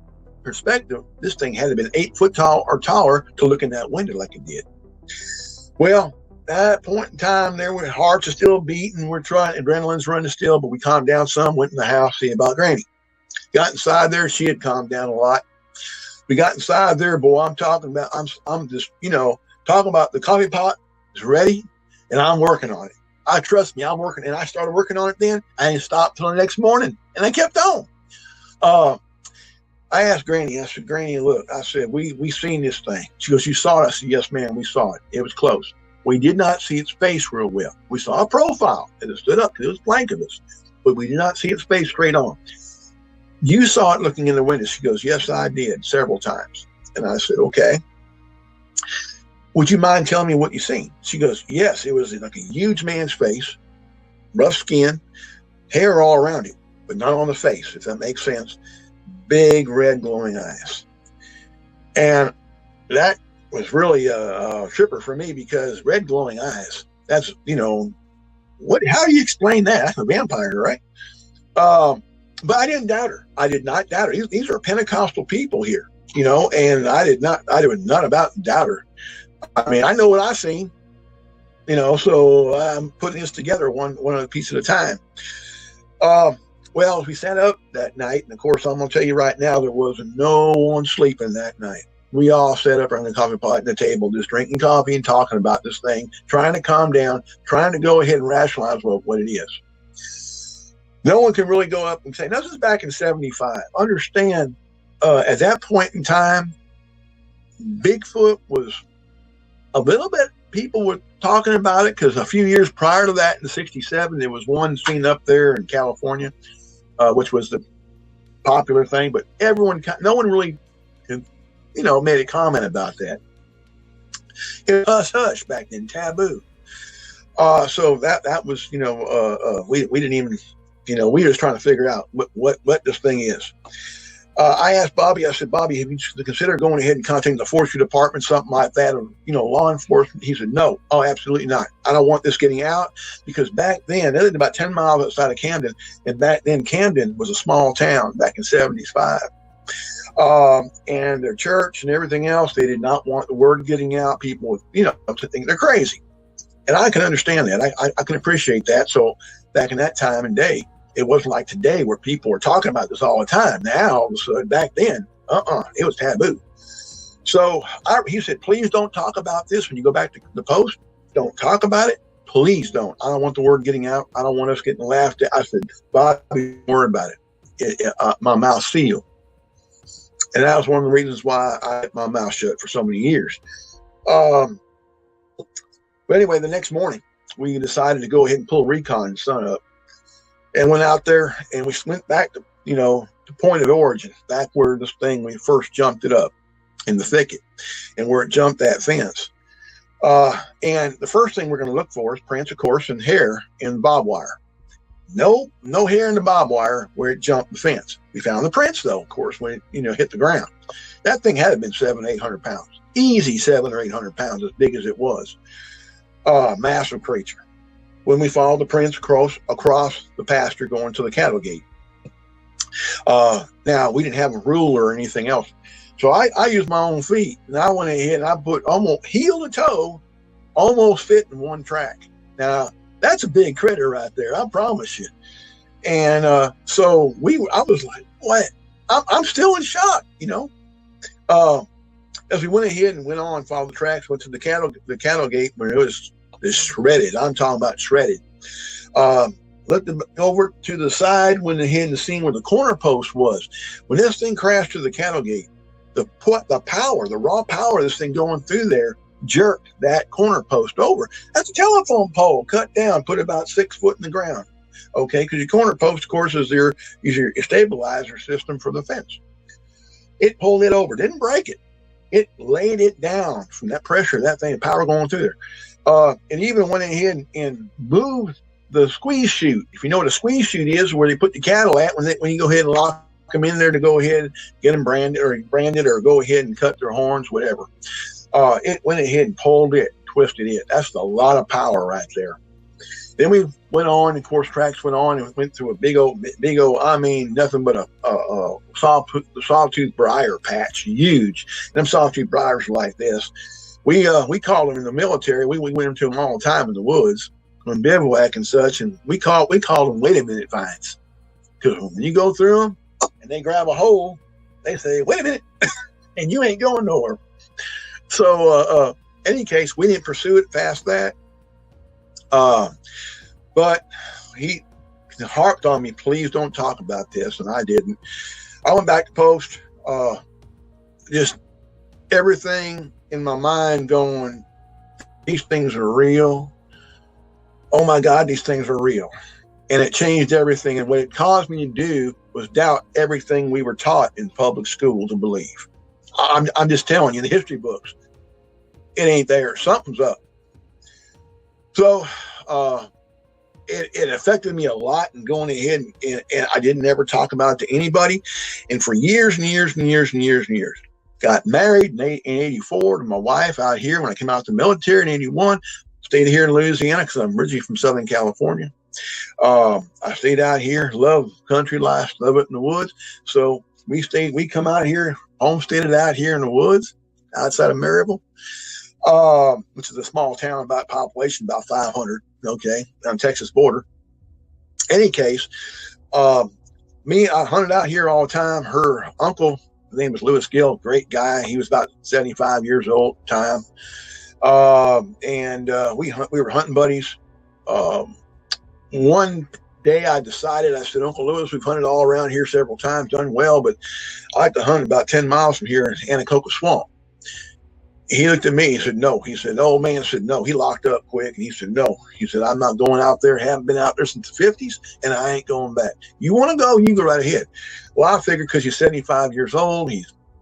perspective, this thing had to have been 8 foot tall or taller to look in that window like it did. Well, at that point in time, there were hearts are still beating. We're trying, adrenaline's running still, but we calmed down some, went in the house, see about Granny. Got inside there, she had calmed down a lot. We got inside there, boy, I'm just, talking about the coffee pot is ready, and I'm working on it. Trust me, I'm working, and I started working on it then. I didn't stop till the next morning, and I kept on. I asked Granny, I said, "Granny, look," I said, we seen this thing. She goes, "You saw it?" I said, "Yes, ma'am, we saw it. It was close. We did not see its face real well. We saw a profile as it stood up because it was blank of us, but we did not see its face straight on. You saw it looking in the window." She goes, "Yes, I did, several times." And I said, "Okay. Would you mind telling me what you seen?" She goes, "Yes, it was like a huge man's face, rough skin, hair all around it, but not on the face, if that makes sense. Big red glowing eyes." And that was really a tripper for me because red glowing eyes, that's, how do you explain that? That's a vampire, right? But I didn't doubt her. I did not doubt her. These are Pentecostal people here. and I was not about to doubt her. I mean, I know what I've seen, so I'm putting this together one piece at a time. Well, we sat up that night, and of course, I'm going to tell you right now, there was no one sleeping that night. We all sat up around the coffee pot at the table, just drinking coffee and talking about this thing, trying to calm down, trying to go ahead and rationalize what it is. No one can really go up and say, this is back in 75. Understand, at that point in time, Bigfoot was a little bit, people were talking about it, because a few years prior to that, in 67, there was one seen up there in California, which was the popular thing, but no one really made a comment about that. It was hush back then, taboo. So that was, we didn't even, we were just trying to figure out what this thing is. I asked Bobby, I said, Bobby, have you considered going ahead and contacting the forestry department, something like that, or, law enforcement? He said, no, absolutely not. I don't want this getting out, because back then, they lived about 10 miles outside of Camden, and back then Camden was a small town back in 75. And their church and everything else, they did not want the word getting out. People would, to think they're crazy. And I can understand that. I can appreciate that. So back in that time and day, it wasn't like today where people were talking about this all the time. Now, all of a sudden, back then, it was taboo. So he said, please don't talk about this when you go back to the post. Don't talk about it. Please don't. I don't want the word getting out. I don't want us getting laughed at. I said, Bobby, don't worry about it. My mouth's sealed. And that was one of the reasons why I had my mouth shut for so many years. But anyway, the next morning, we decided to go ahead and pull recon and sun up, and went out there, and we went back to, the point of origin, back where this thing, we first jumped it up in the thicket, and where it jumped that fence. And the first thing we're going to look for is prints, of course, and hair in barbed wire. No hair in the barbed wire where it jumped the fence. We found the prints, though, of course, when it, hit the ground. That thing had to have been 700 to 800 pounds. Easy 700 or 800 pounds, as big as it was. Massive creature. When we followed the prints across the pasture going to the cattle gate. Now, we didn't have a ruler or anything else. So I used my own feet, and I went ahead and I put almost heel to toe, almost fit in one track. Now, that's a big critter right there, I promise you. And so I was like, what? I'm still in shock, As we went ahead and went on, followed the tracks, went to the cattle gate where it was shredded. I'm talking about shredded. Looked over to the side, went ahead and seen where the corner post was. When this thing crashed to the cattle gate, the raw power of this thing going through there jerked that corner post over. That's a telephone pole cut down, put about 6 foot in the ground. Okay, because your corner post, of course, is your stabilizer system for the fence. It pulled it over, didn't break it. It laid it down from that pressure, that thing, power going through there. And even went ahead and moved the squeeze chute. If you know what a squeeze chute is, where they put the cattle at when you go ahead and lock them in there to go ahead and get them branded or go ahead and cut their horns, whatever. It went ahead and pulled it, twisted it. That's a lot of power right there. Then we went on, of course, tracks went on, and went through a big old, I mean, nothing but a sawtooth briar patch, huge. And them sawtooth briars are like this. We called them in the military. We went into them all the time in the woods, on bivouac and such, and we called them wait a minute vines. Because when you go through them and they grab a hole, they say, wait a minute, and you ain't going nowhere. So, any case, we didn't pursue it past that. But he harped on me, please don't talk about this, and I didn't. I went back to post, just everything in my mind going, these things are real. Oh my God, these things are real. And it changed everything. And what it caused me to do was doubt everything we were taught in public school to believe. I'm just telling you, the history books, it ain't there. Something's up. So, it affected me a lot, and going ahead and I didn't ever talk about it to anybody. And for years and years and years and years and years, got married in 84 to my wife out here when I came out of the military in 81, stayed here in Louisiana because I'm originally from Southern California. I stayed out here, love country life, love it in the woods. So We come out here, homesteaded out here in the woods outside of Maryville, which is a small town, about population about 500. Okay, on Texas border. Any case, I hunted out here all the time. Her uncle, his name was Lewis Gill, great guy. He was about 75 years old at the time. We were hunting buddies. One day I said, Uncle Lewis, we've hunted all around here several times, done well, but I like to hunt about 10 miles from here in Anacoca Swamp. He looked at me, he said, no. He said, the old man said, no. He locked up quick, and he said, no. He said, I'm not going out there, haven't been out there since the 50s, and I ain't going back. You want to go, you go right ahead. Well, I figured because he's 75 years old,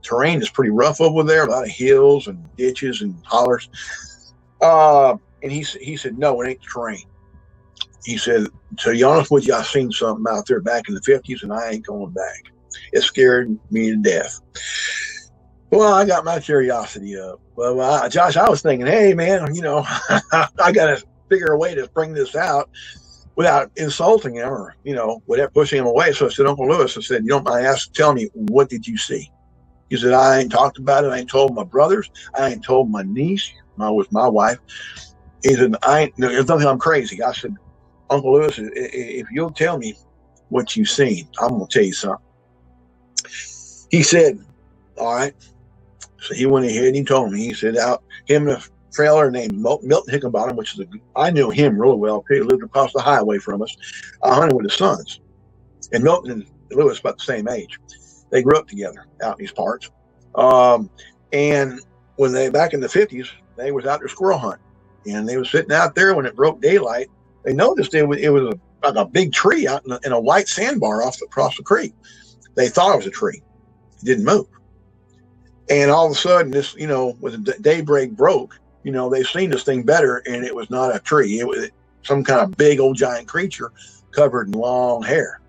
terrain is pretty rough over there, a lot of hills and ditches and hollers. And he said, no, it ain't the terrain. He said, to be honest with you, I seen something out there back in the 50s, and I ain't going back. It scared me to death. Well, I got my curiosity up. Well, Josh, I was thinking, hey, man, I got to figure a way to bring this out without insulting him or, without pushing him away. So I said, Uncle Lewis, I said, you don't mind tell me, what did you see? He said, I ain't talked about it. I ain't told my brothers. I ain't told my niece, was my wife. He said, there's nothing, I'm crazy. I said, Uncle Lewis, if you'll tell me what you've seen, I'm going to tell you something. He said, all right. So he went ahead and he told me, he said, him and a trailer named Milton Hickenbottom, which is I knew him really well. He lived across the highway from us. I hunted with his sons. And Milton and Lewis about the same age. They grew up together out in these parts. And when back in the 50s, they was out there squirrel hunting. And they was sitting out there when it broke daylight. They noticed it was like a big tree out in a white sandbar across the creek. They thought it was a tree. It didn't move. And all of a sudden, this, when the daybreak broke, they've seen this thing better, and it was not a tree. It was some kind of big old giant creature covered in long hair.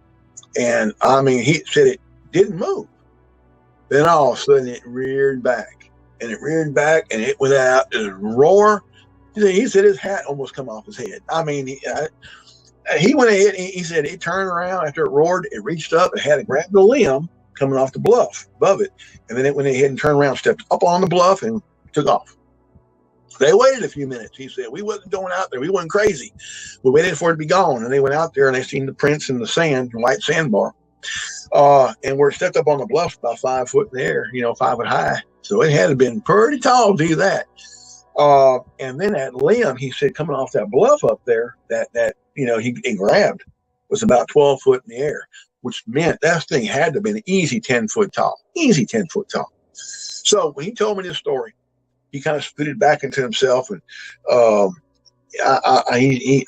And he said it didn't move. Then all of a sudden it reared back, and it went out this roar. He said his hat almost come off his head. He went ahead, he said it turned around after it roared, it reached up, it had to grab the limb coming off the bluff above it. And then it went ahead and turned around, stepped up on the bluff and took off. They waited a few minutes. He said, we wasn't going out there. We wasn't crazy. We waited for it to be gone. And they went out there and they seen the prints in the sand, white sandbar. And we're stepped up on the bluff about 5 foot in the air, 5 foot high. So it had to been pretty tall to do that. And then that limb, he said, coming off that bluff up there, that he grabbed was about 12 foot in the air, which meant that thing had to have been easy 10 foot tall. So when he told me this story, he kind of spit it back into himself, and he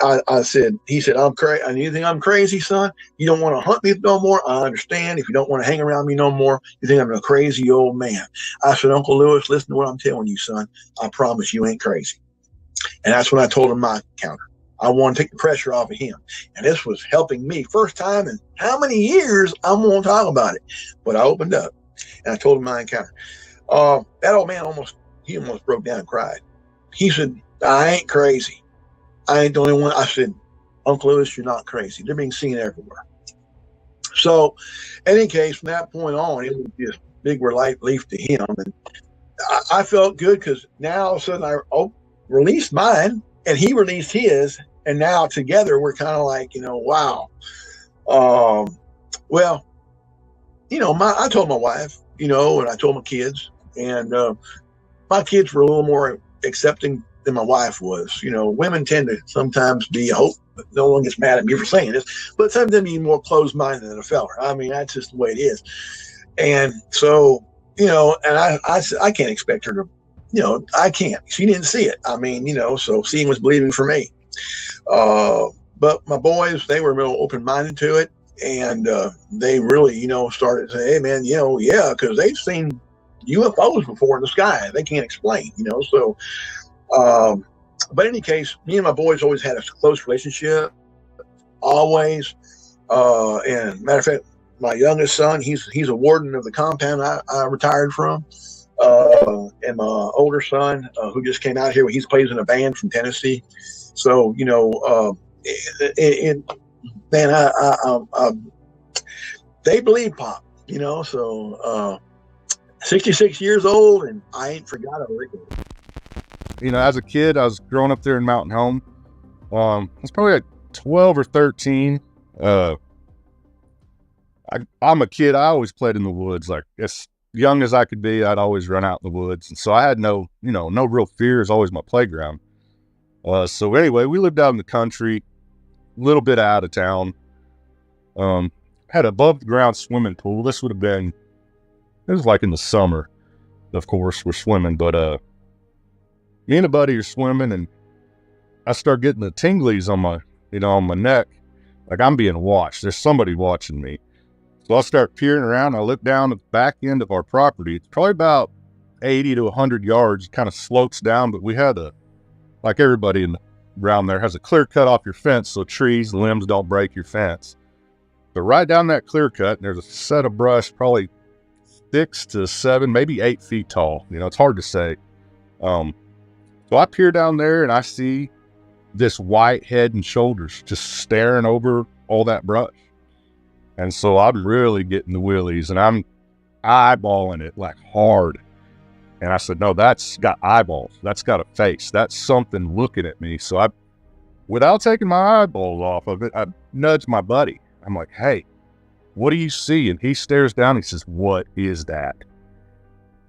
said, I'm crazy. You think I'm crazy, son? You don't want to hunt me no more? I understand. If you don't want to hang around me no more, you think I'm a crazy old man. I said, Uncle Lewis, listen to what I'm telling you, son. I promise you ain't crazy. And that's when I told him my encounter. I want to take the pressure off of him. And this was helping me. First time in how many years I'm going to talk about it. But I opened up and I told him my encounter. That old man almost broke down and cried. He said, I ain't crazy. I ain't the only one. I said, Uncle Lewis, you're not crazy. They're being seen everywhere. So, in any case, from that point on, it was just big relief to him. And I felt good because now all of a sudden I released mine and he released his. And now together we're kind of like, wow. I told my wife, and I told my kids. And my kids were a little more accepting than my wife was. Women tend to sometimes be, I hope no one gets mad at me for saying this, but sometimes be more closed-minded than a fella. That's just the way it is. And so, and I can't expect her to, I can't. She didn't see it. So seeing was believing for me. But my boys, they were real open-minded to it. And they really, started to say, hey, man, yeah, because they've seen UFOs before in the sky. They can't explain, so. But in any case, me and my boys always had a close relationship, always. And matter of fact, my youngest son, he's a warden of the compound I retired from. And my older son, who just came out here, he plays in a band from Tennessee. So, they believe Pop. So 66 years old, and I ain't forgot a lick of it. As a kid, I was growing up there in Mountain Home. I was probably like 12 or 13. I'm a kid. I always played in the woods. Like, as young as I could be, I'd always run out in the woods. And so I had no real fear. It was always my playground. So anyway, we lived out in the country, a little bit out of town. Had above the ground swimming pool. It was like in the summer, of course, we're swimming, but me and a buddy are swimming, and I start getting the tinglies on my neck, like I'm being watched. There's somebody watching me. So I start peering around. I look down at the back end of our property. It's probably about 80 to 100 yards. It kind of slopes down, but we had like everybody around there has a clear cut off your fence so trees and limbs don't break your fence. But right down that clear cut, there's a set of brush, probably 6 to 7, maybe 8 feet tall. It's hard to say. So I peer down there and I see this white head and shoulders just staring over all that brush. And so I'm really getting the willies, and I'm eyeballing it like hard. And I said, no, that's got eyeballs. That's got a face. That's something looking at me. So without taking my eyeballs off of it, I nudged my buddy. I'm like, hey, what do you see? And he stares down. He says, what is that?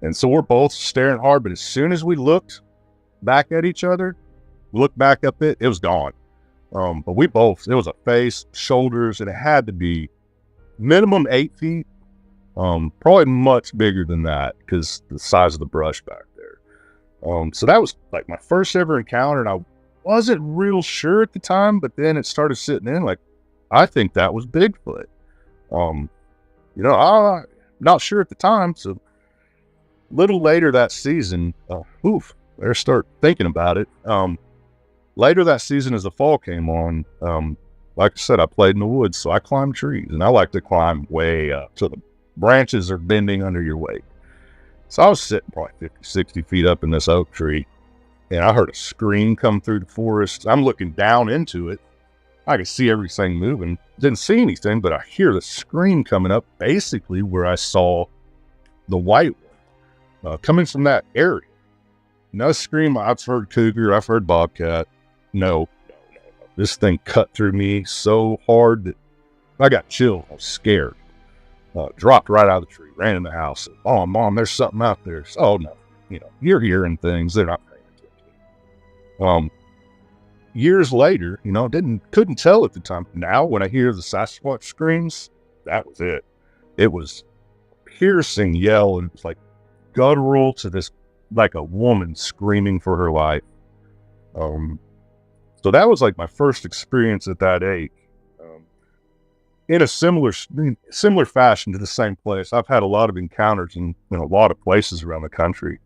And so we're both staring hard. But as soon as we looked back at each other, looked back up it was gone. But it was a face, shoulders, and it had to be minimum 8 feet, probably much bigger than that because the size of the brush back there. So that was like my first ever encounter, and I wasn't real sure at the time, but then it started sitting in like, I think that was Bigfoot. I'm not sure at the time. So a little later that season, better start thinking about it. Later that season, as the fall came on, like I said, I played in the woods, so I climbed trees, and I like to climb way up, so the branches are bending under your weight. So I was sitting probably 50, 60 feet up in this oak tree, and I heard a scream come through the forest. I'm looking down into it. I could see everything moving. Didn't see anything, but I hear the scream coming up, basically where I saw the white one coming from that area. No scream. I've heard cougar. I've heard bobcat. No. This thing cut through me so hard that I got chills. I was scared. Dropped right out of the tree, ran in the house. Said, oh, Mom, there's something out there. So, oh, no. You're hearing things. They're not paying attention. Years later, couldn't tell at the time. Now, when I hear the Sasquatch screams, that was it. It was piercing yell, and it was like guttural to this, like a woman screaming for her life. So that was like my first experience at that age. In a similar fashion to the same place. I've had a lot of encounters in a lot of places around the country.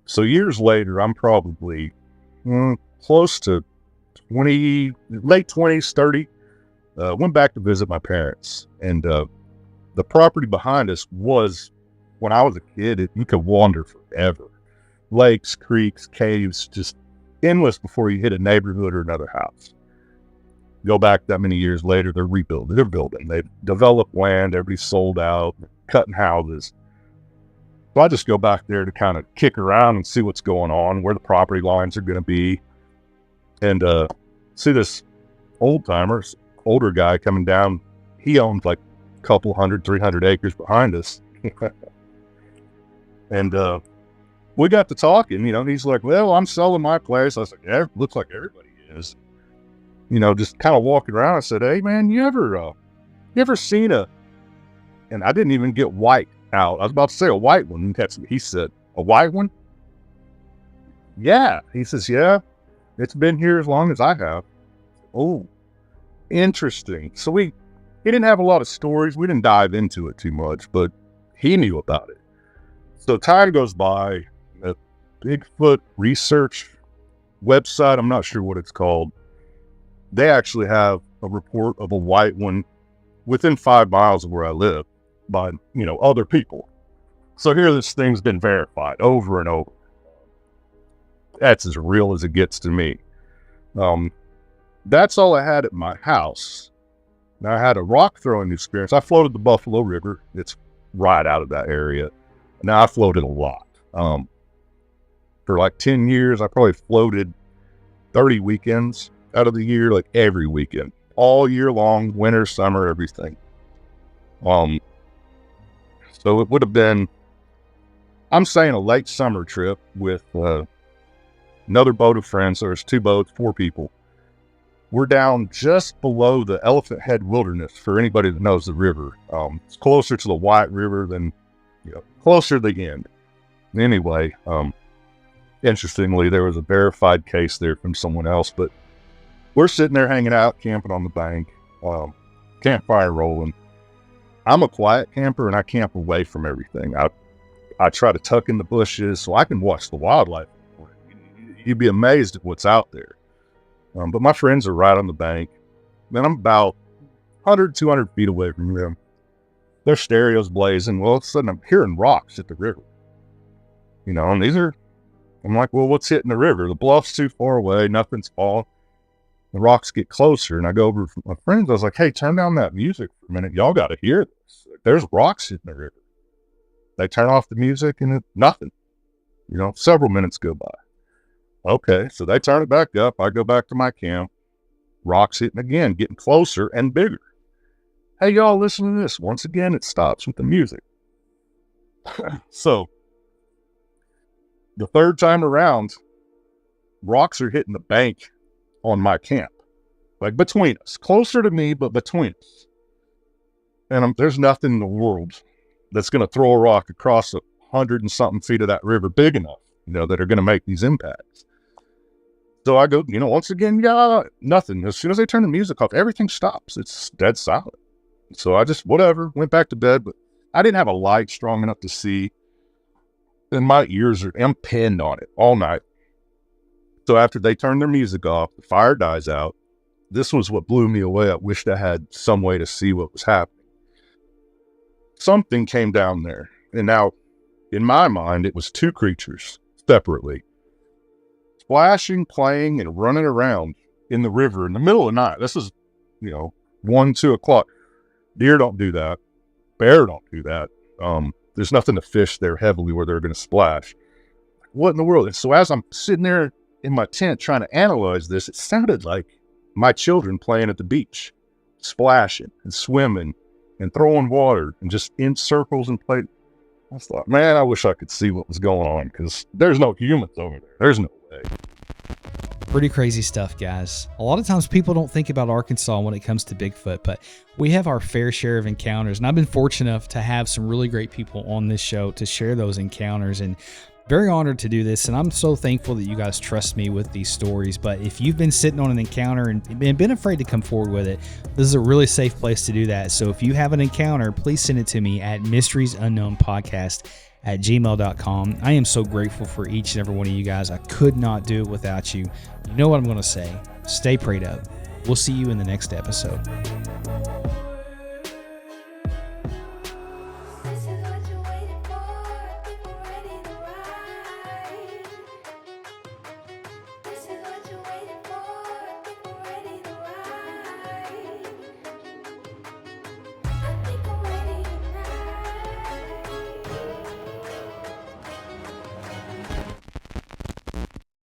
So years later, I'm probably close to 20, late 20s, 30. Went back to visit my parents, and the property behind us was, when I was a kid, you could wander forever. Lakes, creeks, caves, just endless before you hit a neighborhood or another house. Go back that many years later, they're rebuilding. They're building. They've developed land. Everybody's sold out, cutting houses. So I just go back there to kind of kick around and see what's going on, where the property lines are going to be, and see this older guy coming down. He owned like a couple 300 acres behind us. And we got to talking, he's like, well, I'm selling my place. I was like, yeah, looks like everybody is. Just kind of walking around. I said, hey man, you ever seen and I didn't even get white out. I was about to say a white one. He said, a white one? Yeah. He says, yeah, it's been here as long as I have. Oh, interesting. So he didn't have a lot of stories. We didn't dive into it too much, but he knew about it. So time goes by. A Bigfoot research website, I'm not sure what it's called, they actually have a report of a white one within 5 miles of where I live by, other people. So here this thing's been verified over and over. That's as real as it gets to me. That's all I had at my house. Now, I had a rock throwing experience. I floated the Buffalo River. It's right out of that area. Now, I floated a lot. For like 10 years, I probably floated 30 weekends out of the year, like every weekend, all year long, winter, summer, everything. So it would have been, I'm saying, a late summer trip with another boat of friends. So there's 2 boats, 4 people. We're down just below the Elephant Head Wilderness, for anybody that knows the river. It's closer to the White River than, closer to the end. Anyway, interestingly, there was a verified case there from someone else, but we're sitting there hanging out, camping on the bank, campfire rolling. I'm a quiet camper, and I camp away from everything. I try to tuck in the bushes so I can watch the wildlife. You'd be amazed at what's out there. But my friends are right on the bank. Then I'm about 100, 200 feet away from them. Their stereo's blazing. Well, all of a sudden I'm hearing rocks at the river. And I'm like, well, what's hitting the river? The bluff's too far away. Nothing's falling. The rocks get closer. And I go over to my friends. I was like, hey, turn down that music for a minute. Y'all got to hear this. There's rocks hitting the river. They turn off the music and nothing. Several minutes go by. Okay, so they turn it back up. I go back to my camp. Rocks hitting again, getting closer and bigger. Hey, y'all, listen to this. Once again, it stops with the music. So, the third time around, rocks are hitting the bank on my camp. Like between us. Closer to me, but between us. And there's nothing in the world that's going to throw a rock across 100 and something feet of that river big enough, that are going to make these impacts. So I go, once again, nothing. As soon as they turn the music off, everything stops. It's dead silent. So I just, went back to bed, but I didn't have a light strong enough to see. And my ears I'm pinned on it all night. So after they turn their music off, the fire dies out. This was what blew me away. I wished I had some way to see what was happening. Something came down there. And now, in my mind, it was 2 creatures separately, splashing, playing, and running around in the river in the middle of the night. This is, 1, 2 o'clock. Deer don't do that. Bear don't do that. There's nothing to fish there heavily where they're going to splash. What in the world? And so as I'm sitting there in my tent trying to analyze this, it sounded like my children playing at the beach, splashing and swimming and throwing water and just in circles and playing. I thought, man, I wish I could see what was going on, because there's no humans over there. There's no way. Pretty crazy stuff, guys. A lot of times people don't think about Arkansas when it comes to Bigfoot, but we have our fair share of encounters, and I've been fortunate enough to have some really great people on this show to share those encounters, and very honored to do this, and I'm so thankful that you guys trust me with these stories. But if you've been sitting on an encounter and been afraid to come forward with it, this is a really safe place to do that. So if you have an encounter, please send it to me at MysteriesUknownPodcast@gmail.com. I am so grateful for each and every one of you guys. I could not do it without you. You know what I'm going to say. Stay prayed up. We'll see you in the next episode.